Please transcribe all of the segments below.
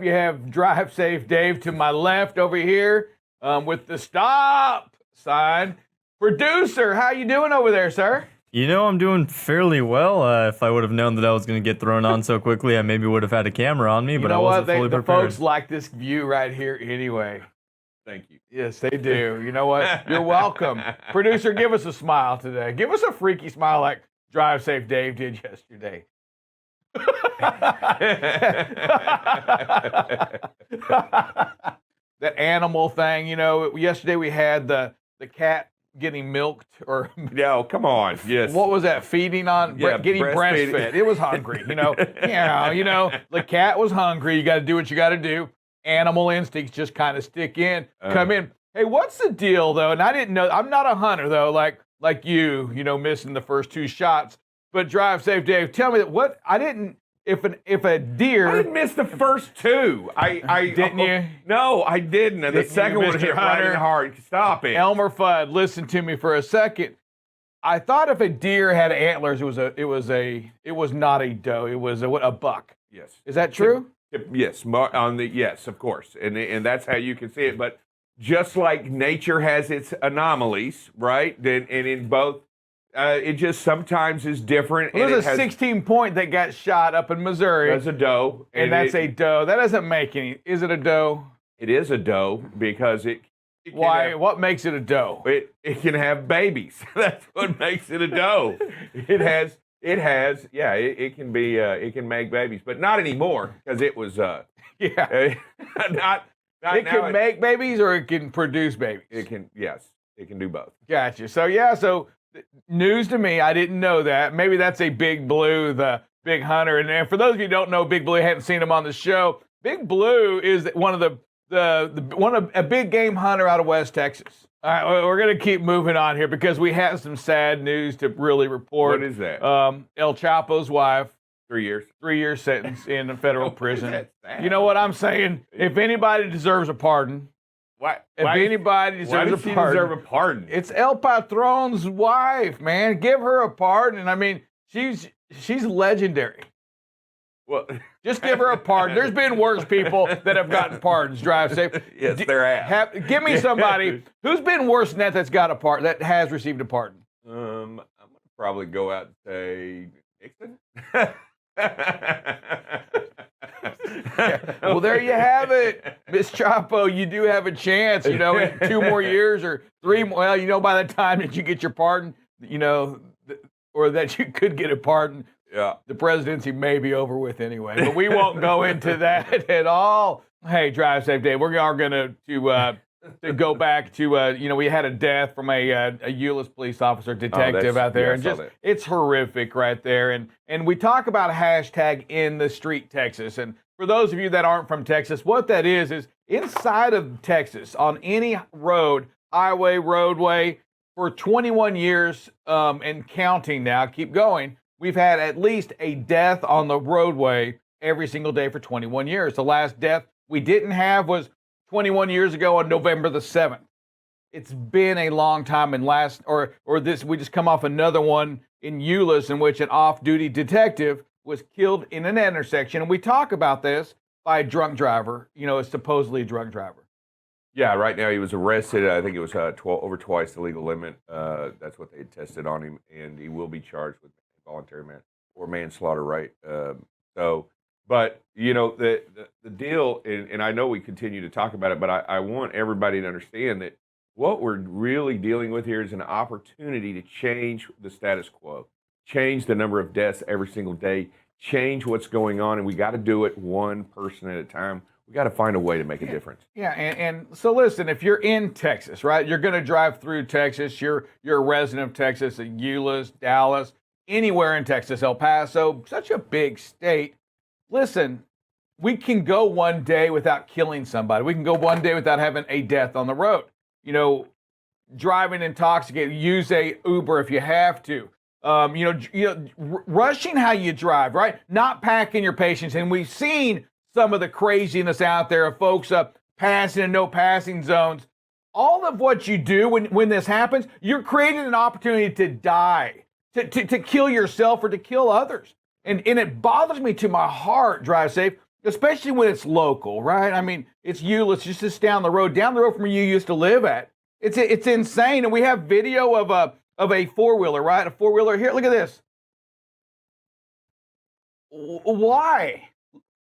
You have Drive Safe Dave to my left over here with the stop sign. Producer, how you doing over there, sir? You know, I'm doing fairly well. If I would have known that I was going to get thrown on so quickly, I maybe would have had a camera on me, but I wasn't fully prepared. The folks like this view right here anyway. Thank you. Yes, they do. You know what? You're welcome. Producer, give us a smile today. Give us a freaky smile like Drive Safe Dave did yesterday. That animal thing, you know, yesterday we had the cat getting milked or no, come on. Yes. What was that? Feeding on getting breastfed. It was hungry, you know. The cat was hungry. You got to do what you got to do. Animal instincts just kind of stick in, come in. Hey, what's the deal though? And I didn't know. I'm not a hunter though, like you know, missing the first 2 shots. But Drive Safe Dave, tell me what I didn't. If a deer, I didn't miss the first 2. I didn't you? No, I didn't. And the second one hit right in hard. Stop it, Elmer Fudd. Listen to me for a second. I thought if a deer had antlers, it was not a doe. It was a buck. Yes. Is that true? Yes. Yes, of course. And that's how you can see it. But just like nature has its anomalies, right? And in both. It just sometimes is different. Well, there's a 16-point that got shot up in Missouri. That's a doe. And that's a doe. That doesn't make any. Is it a doe? It is a doe because it why? What makes it a doe? It can have babies. That's what makes it a doe. It can be, it can make babies, but not anymore because it was, not. It can make babies or it can produce babies? It can do both. Gotcha. So news to me, I didn't know that. Maybe that's a Big Blue, the big hunter. And for those of you who don't know Big Blue, haven't seen him on the show, Big Blue is one of a big game hunter out of West Texas. All right, we're going to keep moving on here because we have some sad news to really report. What is that? El Chapo's wife. 3 years. 3-year sentence in a federal prison. You know what I'm saying? If anybody deserves a pardon, anybody deserves deserve a pardon? It's El Patron's wife, man. Give her a pardon. I mean, she's legendary. Well, just give her a pardon. There's been worse people that have gotten pardons. Drive Safe. Yes, there have. Give me somebody who's been worse than that's got a pardon, that has received a pardon. I'm gonna probably go out and say Nixon. Well, there you have it, Miss Chapo. You do have a chance, you know, in 2 more years or 3 more. Well, you know, by the time that you get your pardon, you know, or that you could get a pardon, the presidency may be over with anyway. But we won't go into that at all. Hey, Drive Safe Dave, we're going to go back to, you know, we had a death from a Euless police officer, detective out there. And just, it's horrific right there. And we talk about hashtag in the street Texas. And for those of you that aren't from Texas, what that is inside of Texas, on any road, highway, roadway, for 21 years and counting now, keep going, we've had at least a death on the roadway every single day for 21 years. The last death we didn't have was 21 years ago on November the 7th. It's been a long time, and we just come off another one in Euless in which an off-duty detective was killed in an intersection. And we talk about this by a drunk driver, you know, a supposedly drunk driver. Yeah, right now he was arrested. I think it was over twice the legal limit. That's what they had tested on him, and he will be charged with involuntary manslaughter, right? But, you know, the deal, and I know we continue to talk about it, but I want everybody to understand that what we're really dealing with here is an opportunity to change the status quo, change the number of deaths every single day, change what's going on, and we got to do it one person at a time. We got to find a way to make a difference. Yeah, and so listen, if you're in Texas, right, you're going to drive through Texas, you're a resident of Texas, Euless, Dallas, anywhere in Texas, El Paso, such a big state. Listen, we can go one day without killing somebody. We can go one day without having a death on the road. You know, driving intoxicated, use a Uber if you have to. Rushing how you drive, right? Not packing your patience. And we've seen some of the craziness out there of folks passing in no passing zones. All of what you do when this happens, you're creating an opportunity to die, to kill yourself or to kill others. And it bothers me to my heart, Drive Safe, especially when it's local, right? I mean, it's Euless, just down the road from where you used to live at. It's insane, and we have video of a four-wheeler, right? A four-wheeler. Here, look at this. Why?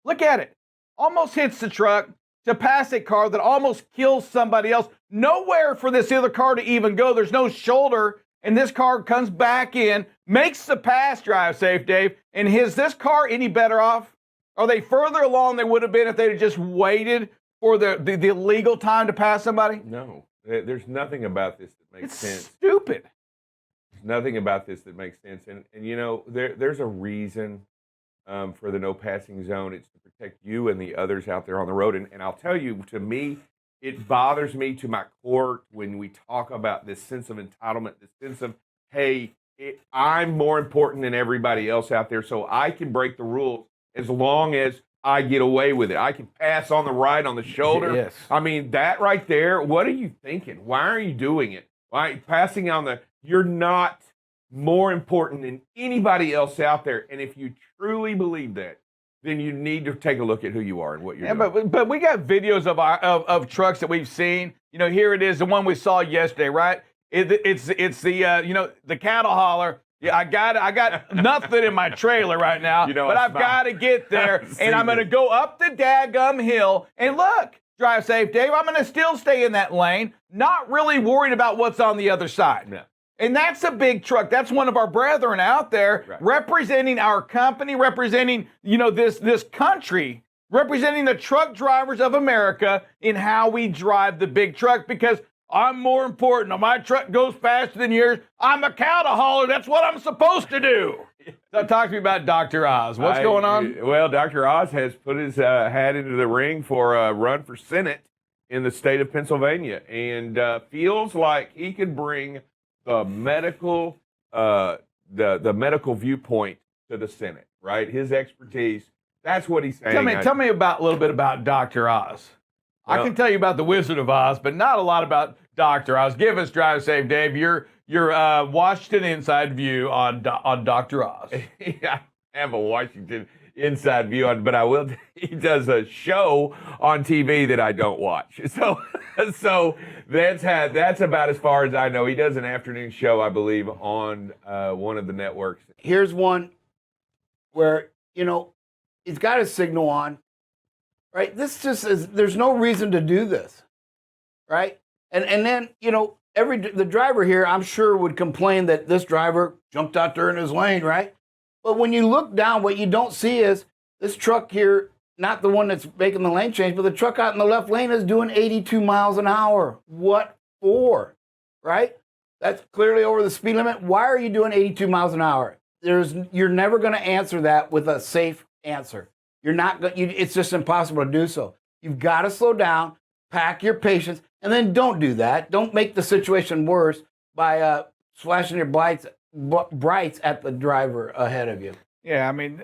Look at it. Almost hits the truck to pass a car that almost kills somebody else. Nowhere for this other car to even go. There's no shoulder, and this car comes back in, makes the pass. Drive safe, Dave. And is this car any better off? Are they further along they would have been if they'd just waited for the legal time to pass somebody? No. There's nothing about this that makes sense. It's stupid. There's nothing about this that makes sense. And you know, there's a reason for the no passing zone. It's to protect you and the others out there on the road. And I'll tell you, to me, it bothers me to my core when we talk about this sense of entitlement, this sense of, hey, I'm more important than everybody else out there, so I can break the rules as long as I get away with it. I can pass on the right on the shoulder. Yes. I mean, that right there, what are you thinking? Why are you doing it? Why passing on you're not more important than anybody else out there. And if you truly believe that, then you need to take a look at who you are and what you're doing. But we got videos of trucks that we've seen. You know, here it is, the one we saw yesterday, right? It's the the cattle hauler. Yeah, I got nothing in my trailer right now, but I've got to get there, and I'm going to go up the daggum hill. And look, drive safe, Dave. I'm going to still stay in that lane, not really worried about what's on the other side. Yeah. And that's a big truck. That's one of our brethren out there representing our company, representing, this country, representing the truck drivers of America in how we drive the big truck, because I'm more important. My truck goes faster than yours. I'm a cattle hauler. That's what I'm supposed to do. So talk to me about Dr. Oz. What's going on? Well, Dr. Oz has put his hat into the ring for a run for Senate in the state of Pennsylvania, and feels like he could bring the medical the medical viewpoint to the Senate. Right, his expertise. That's what he's saying. Tell me a little bit about Dr. Oz. I can tell you about the Wizard of Oz, but not a lot about Dr. Oz. Give us, Drive Safe, Dave, your Washington inside view on Dr. Oz. Yeah, I have a Washington inside view on, but I will. He does a show on TV that I don't watch. So that's about as far as I know. He does an afternoon show, I believe, on one of the networks. Here's one where he's got his signal on. Right, this just is. There's no reason to do this, right? And then the driver here, I'm sure, would complain that this driver jumped out there in his lane, right? But when you look down, what you don't see is this truck here, not the one that's making the lane change, but the truck out in the left lane is doing 82 miles an hour. What for, right? That's clearly over the speed limit. Why are you doing 82 miles an hour? You're never going to answer that with a safe answer. You're not going. It's just impossible to do so. You've got to slow down, pack your patience, and then don't do that. Don't make the situation worse by flashing your brights at the driver ahead of you. Yeah, I mean,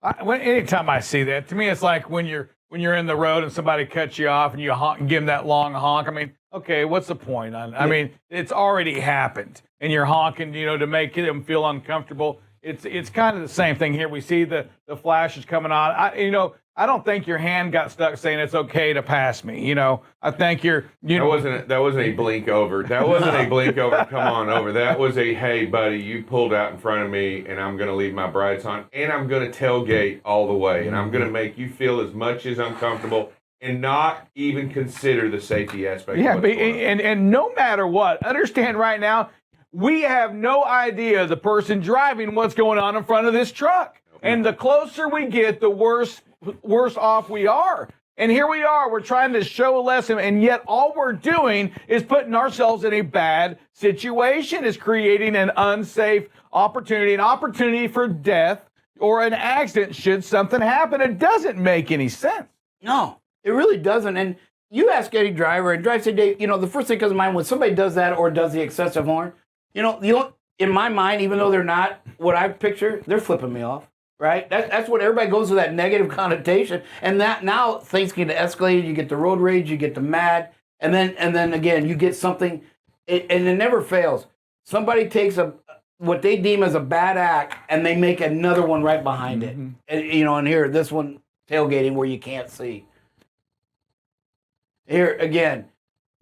anytime I see that, to me, it's like when you're in the road and somebody cuts you off and you honk and give them that long honk. I mean, okay, what's the point? I mean, it's already happened, and you're honking, to make them feel uncomfortable. It's kind of the same thing here. We see the flashes coming on. I don't think your hand got stuck saying it's okay to pass me. I think that wasn't a blink over. That wasn't a blink over. Come on over. That was a, hey buddy, you pulled out in front of me, and I'm going to leave my brights on, and I'm going to tailgate all the way, and I'm going to make you feel as much as uncomfortable, and not even consider the safety aspect. Yeah, and no matter what, understand right now, we have no idea the person driving what's going on in front of this truck. And the closer we get, the worse off we are. And here we are, we're trying to show a lesson, and yet all we're doing is putting ourselves in a bad situation, is creating an unsafe opportunity, an opportunity for death or an accident should something happen. It doesn't make any sense. No, it really doesn't. And you ask any driver, and drive say, Dave, the first thing comes to mind when somebody does that or does the excessive horn, in my mind, even though they're not what I picture, they're flipping me off, right? That's what everybody goes with, that negative connotation. And that now things get escalated. You get the road rage, you get the mad, and then again, you get something, and it never fails. Somebody takes what they deem as a bad act, and they make another one right behind it. And, and here, this one, tailgating where you can't see. Here again,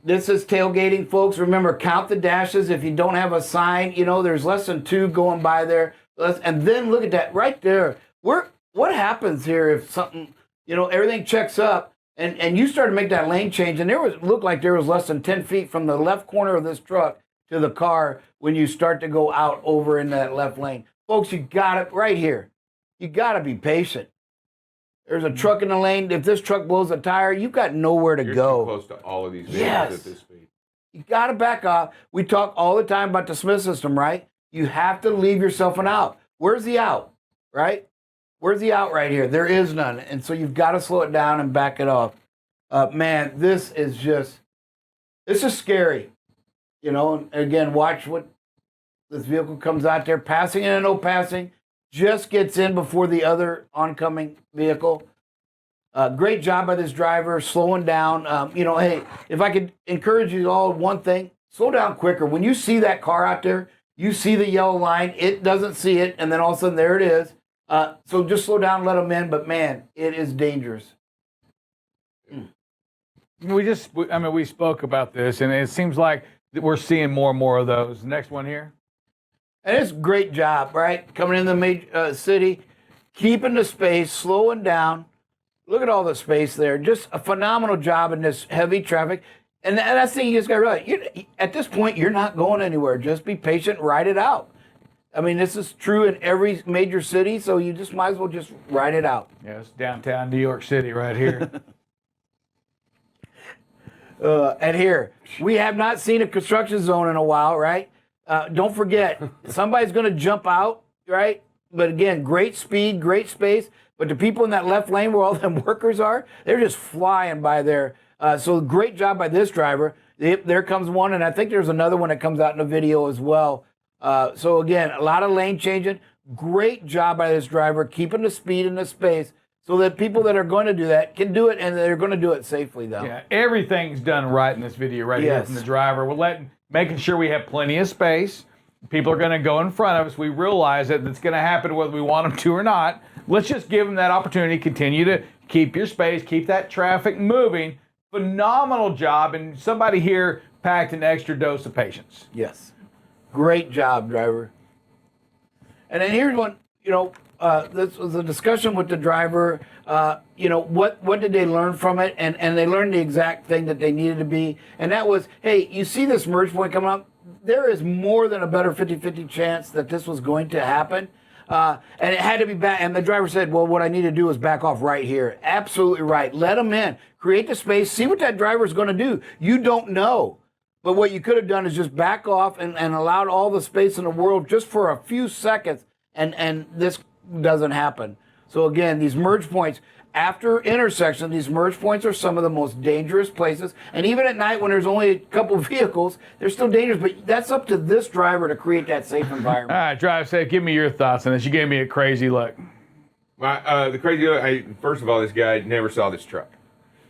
this is tailgating, folks. Remember, count the dashes. If you don't have a sign, there's less than 2 going by there. And then look at that right there. What happens here if something, everything checks up and you start to make that lane change, and looked like there was less than 10 feet from the left corner of this truck to the car when you start to go out over in that left lane. Folks, you got it right here. You got to be patient. There's a truck in the lane. If this truck blows a tire, you've got nowhere to You're go. too close to all of these vehicles Yes. at this speed. You got to back off. We talk all the time about the Smith system, right? You have to leave yourself an out. Where's the out, right? Where's the out right here? There is none. And so you've got to slow it down and back it off. Man, this is scary. And again, watch what this vehicle comes out there, passing in and no passing, just gets in before the other oncoming vehicle. Great job by this driver, slowing down. Hey, if I could encourage you all, one thing, slow down quicker. When you see that car out there, you see the yellow line, it doesn't see it, and then all of a sudden there it is. So just slow down, let them in, but man, it is dangerous. We spoke about this, and it seems like that we're seeing more and more of those. Next one here. And it's a great job, right? Coming in the major city, keeping the space, slowing down. Look at all the space there. Just a phenomenal job in this heavy traffic. And that's the thing you just got to realize. At this point, you're not going anywhere. Just be patient, ride it out. I mean, this is true in every major city, so you just might as well just ride it out. Yes, downtown New York City right here. And here, we have not seen a construction zone in a while, right? Don't forget, somebody's going to jump out, right? But again, great speed, great space. But the people in that left lane where all them workers are, they're just flying by there. So great job by this driver. There comes one, and I think there's another one that comes out in the video as well. So again, a lot of lane changing. Great job by this driver, keeping the speed and the space so that people that are going to do that can do it, and they're going to do it safely, though. Yeah, everything's done right in this video right here Yes. from the driver. We're making sure we have plenty of space. People are going to go in front of us. We realize that it's going to happen whether we want them to or not. Let's just give them that opportunity. Continue to keep your space, keep that traffic moving. Phenomenal job, and somebody here packed an extra dose of patience. Yes. Great job, driver. And then here's one, this was a discussion with the driver. What did they learn from it? And they learned the exact thing that they needed to be. And that was, hey, you see this merge point coming up? There is more than a better 50-50 chance that this was going to happen. And it had to be back. And the driver said, well, what I need to do is back off right here. Absolutely right. Let them in. Create the space. See what that driver is going to do. You don't know. But what you could have done is just back off and allowed all the space in the world just for a few seconds. And this doesn't happen. So again, these merge points, after intersection, these merge points are some of the most dangerous places. And even at night when there's only a couple vehicles, they're still dangerous. But that's up to this driver to create that safe environment. All right, drive safe. Give me your thoughts on this. You gave me a crazy look. The crazy look, first of all, this guy never saw this truck.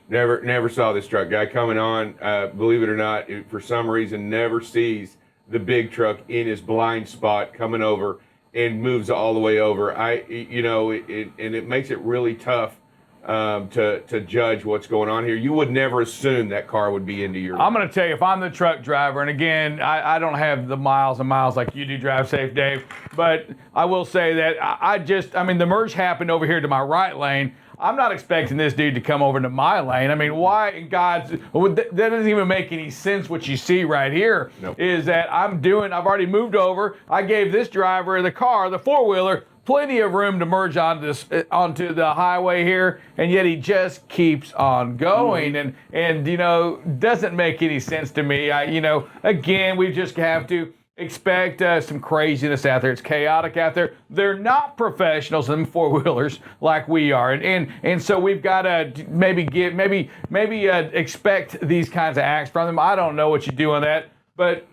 Never saw this truck. Guy coming on, believe it or not, for some reason never sees the big truck in his blind spot coming over and moves all the way over. It makes it really tough to judge what's going on here. You would never assume that car would be into your. I'm going to tell you, if I'm the truck driver, and again, I don't have the miles and miles like you do, drive safe, Dave, but I will say that the merge happened over here to my right lane. I'm not expecting this dude to come over to my lane. I mean, why in God's... That doesn't even make any sense. What you see right here is that I've already moved over. I gave this driver the car, the four-wheeler, plenty of room to merge onto the highway here, and yet he just keeps on going, and doesn't make any sense to me. Again, we just have to expect some craziness out there. It's chaotic out there. They're not professionals in four-wheelers like we are, and so we've got to maybe expect these kinds of acts from them. I don't know what you do on that, but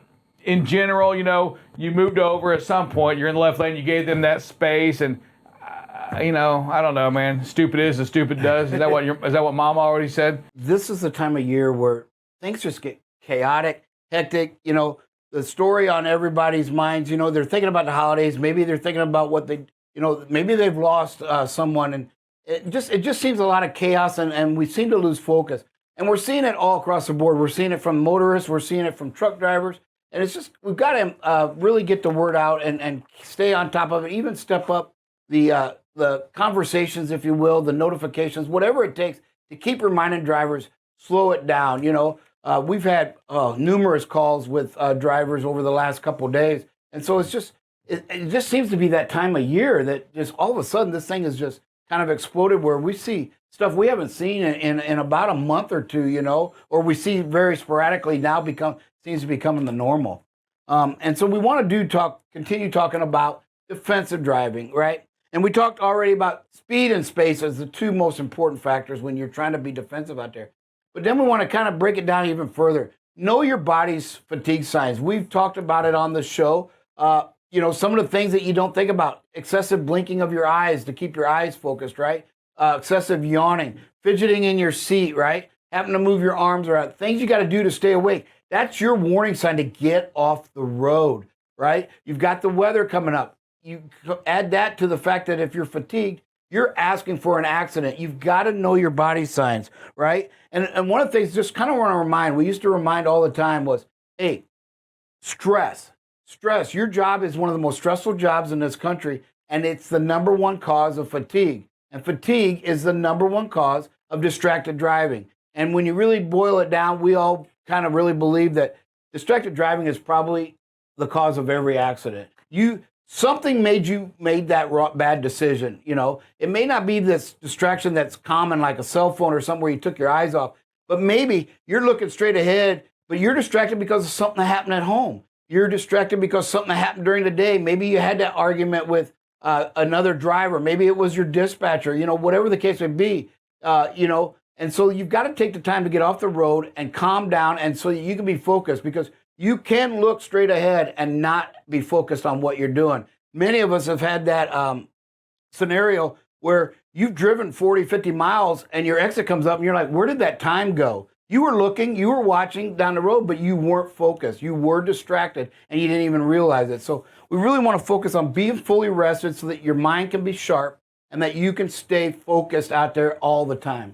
in general, you moved over at some point. You're in the left lane. You gave them that space, and I don't know, man. Stupid is as stupid does. Is that what Mom already said? This is the time of year where things just get chaotic, hectic. The story on everybody's minds. They're thinking about the holidays. Maybe they're thinking about what maybe they've lost someone, it just seems a lot of chaos, and we seem to lose focus. And we're seeing it all across the board. We're seeing it from motorists. We're seeing it from truck drivers. And it's just, we've got to really get the word out and stay on top of it, even step up the conversations, if you will, the notifications, whatever it takes to keep reminding drivers, slow it down. You know, we've had numerous calls with drivers over the last couple of days. And so it just seems to be that time of year that just all of a sudden this thing has just kind of exploded, where we see stuff we haven't seen in about a month or two, you know, or we see very sporadically now seems to be becoming the normal. And so we want to continue talking about defensive driving, right? And we talked already about speed and space as the two most important factors when you're trying to be defensive out there. But then we want to kind of break it down even further. Know your body's fatigue signs. We've talked about it on the show. You know, some of the things that you don't think about: excessive blinking of your eyes to keep your eyes focused, right? Excessive yawning, fidgeting in your seat, right? Having to move your arms around, things you got to do to stay awake. That's your warning sign to get off the road, right? You've got the weather coming up. You add that to the fact that if you're fatigued, you're asking for an accident. You've got to know your body signs, right? And one of the things just kind of want to remind, we used to remind all the time was, hey, stress. Your job is one of the most stressful jobs in this country, and it's the number one cause of fatigue. And fatigue is the number one cause of distracted driving. And when you really boil it down, we all kind of really believe that distracted driving is probably the cause of every accident. Something made that bad decision. You know, it may not be this distraction that's common like a cell phone or something where you took your eyes off, but maybe you're looking straight ahead, but you're distracted because of something that happened at home. You're distracted because something happened during the day. Maybe you had that argument with another driver. Maybe it was your dispatcher, you know, whatever the case may be, you know. And so you've got to take the time to get off the road and calm down, and so you can be focused, because you can look straight ahead and not be focused on what you're doing. Many of us have had that scenario where you've driven 40, 50 miles and your exit comes up and you're like, where did that time go? You were looking, you were watching down the road, but you weren't focused. You were distracted and you didn't even realize it. So we really want to focus on being fully rested so that your mind can be sharp and that you can stay focused out there all the time.